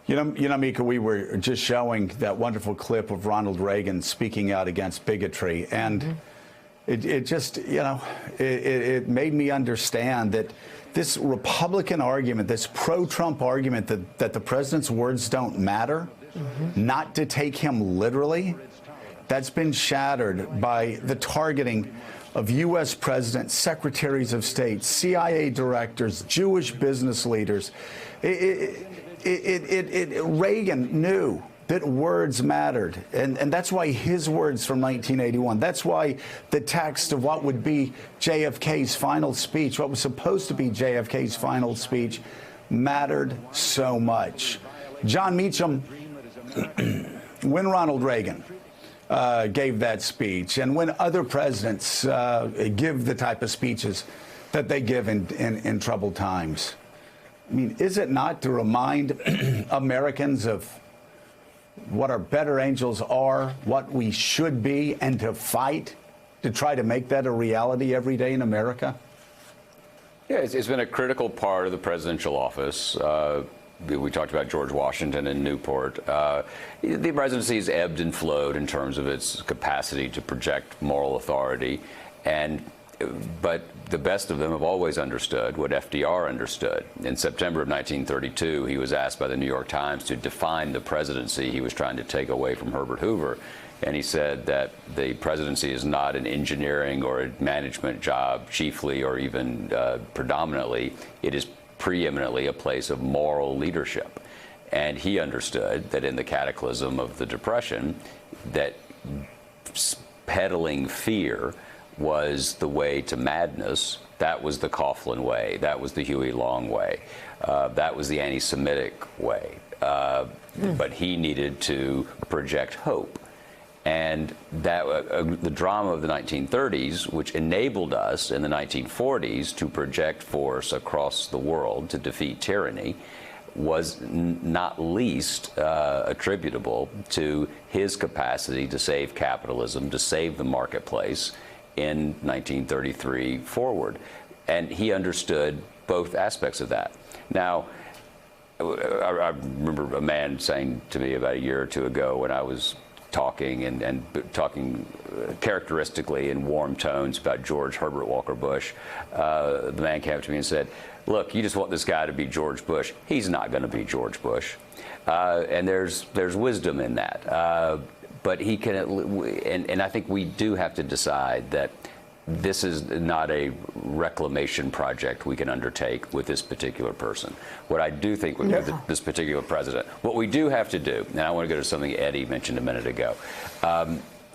Mika, we were just showing that wonderful clip of Ronald Reagan speaking out against bigotry, and it just, it made me understand that this Republican argument, this pro-Trump argument that the president's words don't matter, not to take him literally, that's been shattered by the targeting of U.S. presidents, secretaries of state, CIA directors, Jewish business leaders. Reagan knew that words mattered, and that's why his words from 1981, that's why the text of what would be JFK's final speech, what was supposed to be JFK's final speech, mattered so much. John Meacham, when Ronald Reagan gave that speech, and when other presidents give the type of speeches that they give in troubled times, I mean, is it not to remind Americans of what our better angels are, what we should be, and to fight to try to make that a reality every day in America? Yeah, it's been a critical part of the presidential office. We talked about George Washington and Newport. The presidency's ebbed and flowed in terms of its capacity to project moral authority, but the best of them have always understood what FDR understood. In September of 1932, he was asked by the New York Times to define the presidency he was trying to take away from Herbert Hoover. And he said that the presidency is not an engineering or a management job chiefly or even predominantly. It is preeminently a place of moral leadership. And he understood that in the cataclysm of the Depression, that peddling fear was the way to madness. That was the Coughlin way. That was the Huey Long way. That was the anti-Semitic way. But he needed to project hope. And that the drama of the 1930s, which enabled us in the 1940s to project force across the world to defeat tyranny, was not least attributable to his capacity to save capitalism, to save the marketplace in 1933 forward. And he understood both aspects of that. Now, I remember a man saying to me about a year or two ago when I was talking and talking characteristically in warm tones about George Herbert Walker Bush, the man came up to me and said, look, you just want this guy to be George Bush. He's not going to be George Bush. And there's wisdom in that. But he can, and I think we do have to decide that this is not a reclamation project we can undertake with this particular person. What I do think with this particular president, what we do have to do, and I want to go to something Eddie mentioned a minute ago.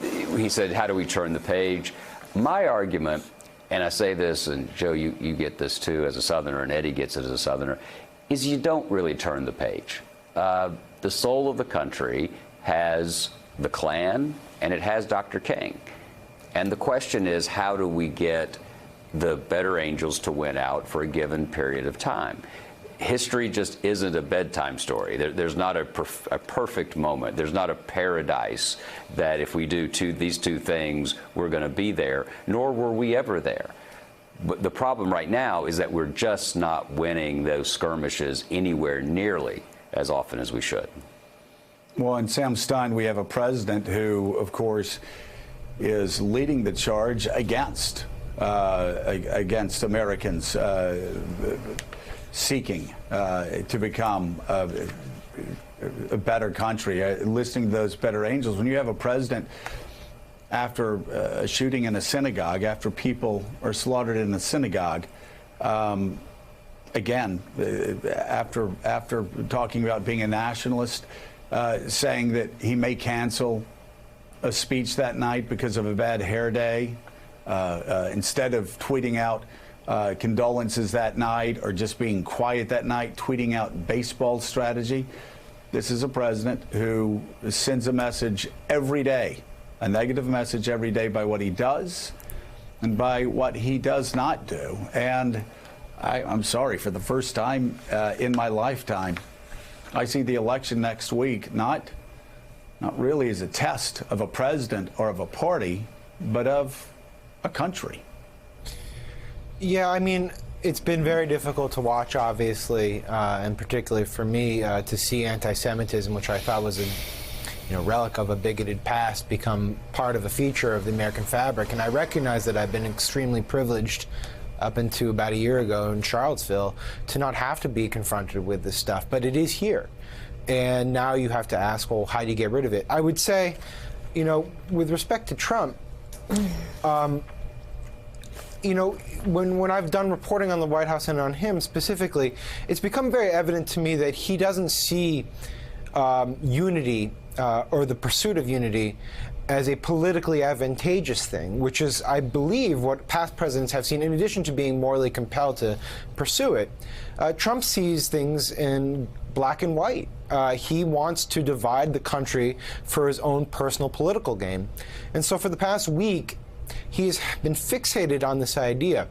He said, how do we turn the page? My argument, and I say this, and Joe, you get this too as a Southerner, and Eddie gets it as a Southerner, is you don't really turn the page. The soul of the country has the Klan, and it has Dr. King. And the question is, how do we get the better angels to win out for a given period of time? History just isn't a bedtime story. There's not a perfect moment. There's not a paradise that if we do these two things, we're going to be there, nor were we ever there. But the problem right now is that we're just not winning those skirmishes anywhere nearly as often as we should. Well, in Sam Stein, we have a president who, of course, is leading the charge against Americans seeking to become a better country, listening to those better angels. When you have a president after a shooting in a synagogue, after people are slaughtered in a synagogue, again, after talking about being a nationalist, saying that he may cancel a speech that night because of a bad hair day, instead of tweeting out condolences that night or just being quiet that night, tweeting out baseball strategy. This is a president who sends a message every day, a negative message every day by what he does and by what he does not do. And I'm sorry, for the first time in my lifetime, I see the election next week not really as a test of a president or of a party, but of a country. Yeah, I mean, It's been very difficult to watch, obviously, and particularly for me, to see anti-Semitism, which I thought was a relic of a bigoted past, become part of a feature of the American fabric. And I recognize that I've been extremely privileged up until about a year ago in Charlottesville to not have to be confronted with this stuff, but it is here. And now you have to ask, well, how do you get rid of it? I would say, with respect to Trump, when I've done reporting on the White House and on him specifically, it's become very evident to me that he doesn't see unity or the pursuit of unity as a politically advantageous thing, which is, I believe, what past presidents have seen, in addition to being morally compelled to pursue it. Trump sees things in black and white. He wants to divide the country for his own personal political gain. And so for the past week, he's been fixated on this idea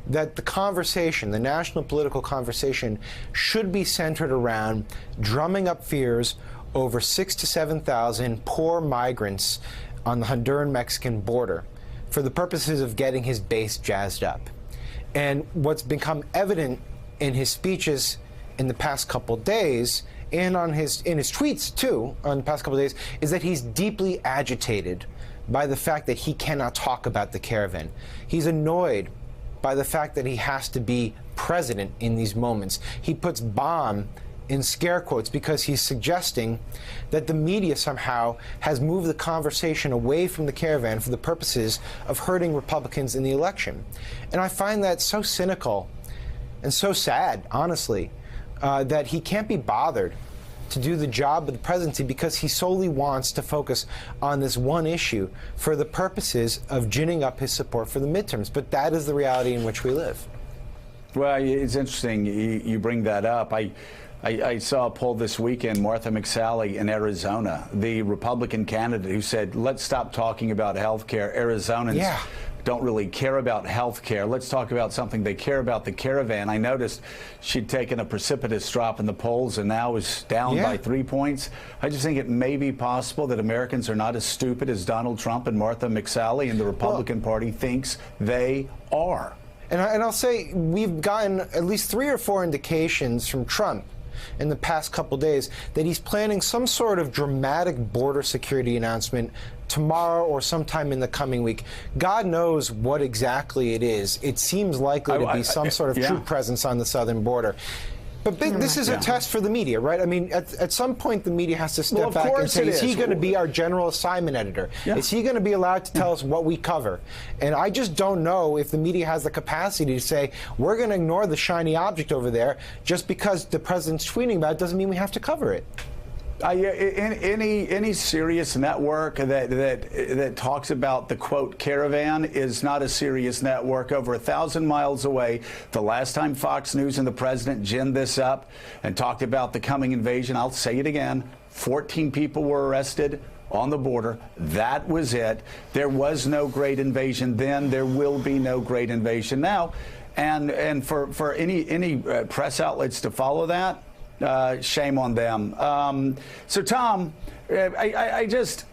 that the conversation, the national political conversation, should be centered around drumming up fears over 6,000 to 7,000 poor migrants on the Honduran-Mexican border for the purposes of getting his base jazzed up. And what's become evident in his speeches in the past couple days, and in his tweets too, on the past couple days, is that he's deeply agitated by the fact that he cannot talk about the caravan. He's annoyed by the fact that he has to be president in these moments. He puts bomb in scare quotes because he's suggesting that the media somehow has moved the conversation away from the caravan for the purposes of hurting Republicans in the election. And I find that so cynical and so sad, honestly, that he can't be bothered to do the job of the presidency because he solely wants to focus on this one issue for the purposes of ginning up his support for the midterms. But that is the reality in which we live. Well, it's interesting you bring that up. I saw a poll this weekend, Martha McSally in Arizona, the Republican candidate who said, let's stop talking about health care. Arizonans don't really care about health care. Let's talk about something they care about, the caravan. I noticed she'd taken a precipitous drop in the polls and now is down by 3 points. I just think it may be possible that Americans are not as stupid as Donald Trump and Martha McSally and the Republican Party thinks they are. And I'll say we've gotten at least 3 or 4 indications from Trump in the past couple days that he's planning some sort of dramatic border security announcement tomorrow or sometime in the coming week. God knows what exactly it is. It seems likely to be some sort of troop presence on the southern border. But this is a test for the media, right? I mean, at some point, the media has to step back and say, is he going to be our general assignment editor? Is he going to be allowed to tell us what we cover? And I just don't know if the media has the capacity to say, we're going to ignore the shiny object over there just because the president's tweeting about it doesn't mean we have to cover it. Any serious network that talks about the quote caravan is not a serious network. Over 1,000 miles away, the last time Fox News and the president ginned this up and talked about the coming invasion, I'll say it again, 14 people were arrested on the border. That was it. There was no great invasion then. There will be no great invasion now. And for any press outlets to follow that, shame on them. So, Tom, I just,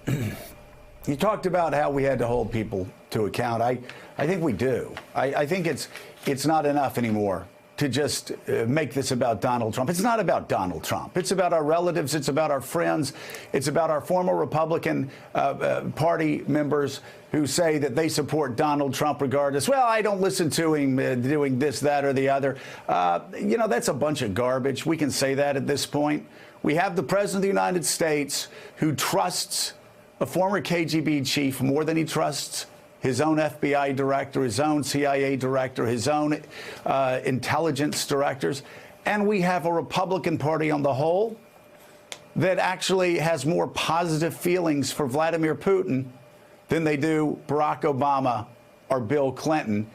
you talked about how we had to hold people to account. I think we do. I think it's not enough anymore to just make this about Donald Trump. It's not about Donald Trump. It's about our relatives. It's about our friends. It's about our former Republican Party members who say that they support Donald Trump regardless. Well, I don't listen to him doing this, that, or the other. That's a bunch of garbage. We can say that at this point. We have the President of the United States who trusts a former KGB chief more than he trusts his own FBI director, his own CIA director, his own intelligence directors. And we have a Republican Party on the whole that actually has more positive feelings for Vladimir Putin than they do Barack Obama or Bill Clinton.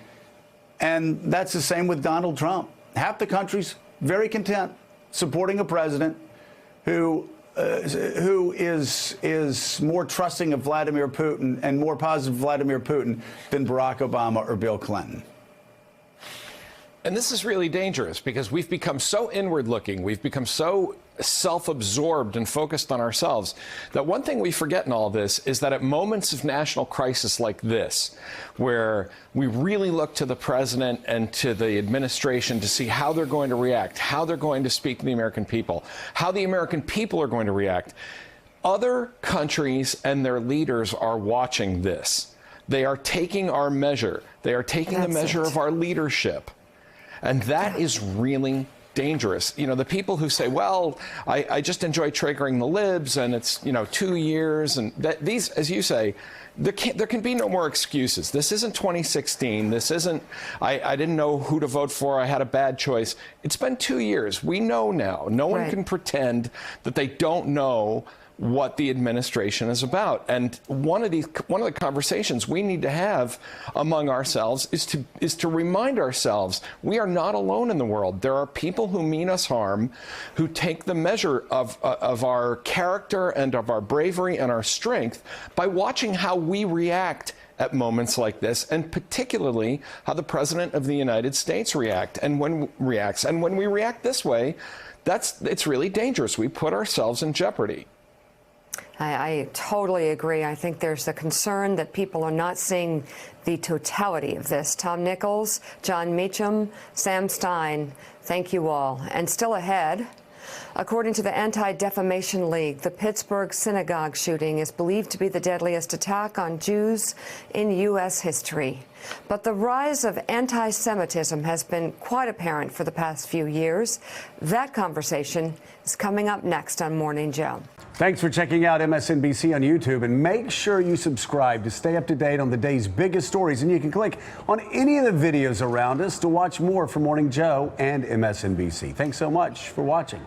And that's the same with Donald Trump. Half the country's very content supporting a president who is more trusting of Vladimir Putin and more positive of Vladimir Putin than Barack Obama or Bill Clinton. And this is really dangerous because we've become so inward looking. We've become so self-absorbed and focused on ourselves that one thing we forget in all this is that at moments of national crisis like this, where we really look to the president and to the administration to see how they're going to react, how they're going to speak to the American people, how the American people are going to react, other countries and their leaders are watching this. They are taking our measure. They are taking the measure of our leadership. And that is really dangerous. You know, the people who say, well, I just enjoy triggering the libs and it's, 2 years and that these, as you say, there can be no more excuses. This isn't 2016. This isn't, I didn't know who to vote for. I had a bad choice. It's been 2 years. We know now. No one can pretend that they don't know what the administration is about. And one of the conversations we need to have among ourselves is to remind ourselves we are not alone in the world. There are people who mean us harm, who take the measure of our character and of our bravery and our strength by watching how we react at moments like this, and particularly how the President of the United States reacts. And when we react this way, it's really dangerous. We put ourselves in jeopardy. I totally agree. I think there's a concern that people are not seeing the totality of this. Tom Nichols, John Meacham, Sam Stein, thank you all. And still ahead, according to the Anti-Defamation League, the Pittsburgh synagogue shooting is believed to be the deadliest attack on Jews in U.S. history. But the rise of anti-Semitism has been quite apparent for the past few years. That conversation is coming up next on Morning Joe. Thanks for checking out MSNBC on YouTube, and make sure you subscribe to stay up to date on the day's biggest stories. And you can click on any of the videos around us to watch more from Morning Joe and MSNBC. Thanks so much for watching.